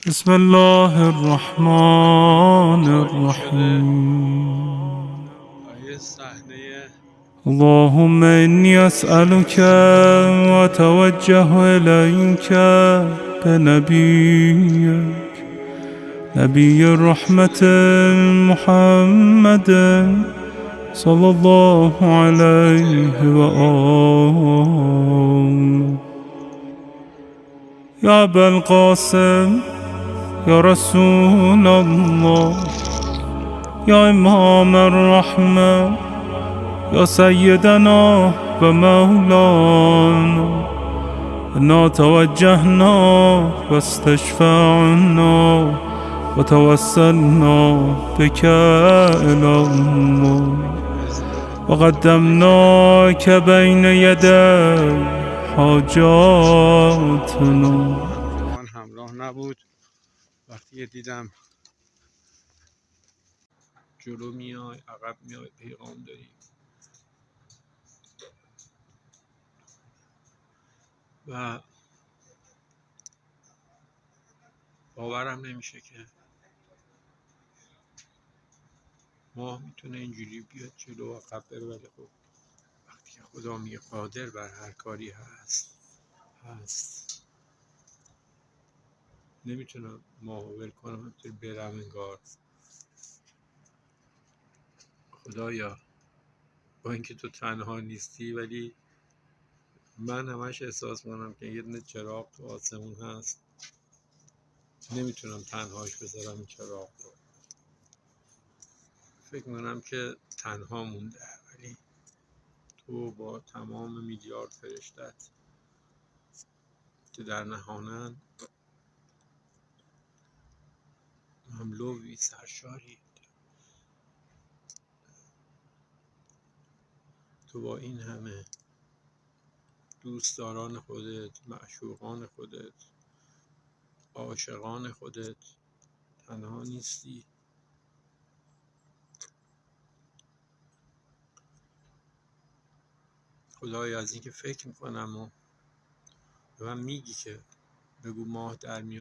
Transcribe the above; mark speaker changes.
Speaker 1: بسم الله الرحمن الرحیم.
Speaker 2: آیه صحنه
Speaker 1: اللهم إني أسألك وأتوجه إليك بنبيك نبي الرحمة محمد صلى الله عليه وآله. يا أبا القاسم، يا رسول الله، يا إمام الرحمة، يا سيدنا ومولانا، إنا توجهنا واستشفعنا وتوسلنا بك إلى الله وقدمناك بين يدي حاجاتنا.
Speaker 2: من همراه نبود. وقتی دیدم جلو میای عقب میای پیغام داری و باورم نمیشه که ماه میتونه اینجوری بیاد جلو و عقب بره، ولی خب وقتی که خدا میگه قادر بر هر کاری هست نمیتونم ماهو ول کنم، همینطور برم انگار. خدایا با اینکه تو تنها نیستی، ولی من همش احساس میکنم که یه دونه چراغ تو آسمون هست، نمیتونم تنهاش بذارم این چراغ رو. فکر میکنم که تنها مونده، ولی تو با تمام میلیارد فرشتت که در نهانن مملوی سرشاری، تو با این همه دوستداران خودت، معشوقان خودت، عاشقان خودت تنها نیستی. خدایا از اینکه فکر میکنم و به من میگی که بگو ماه در میاد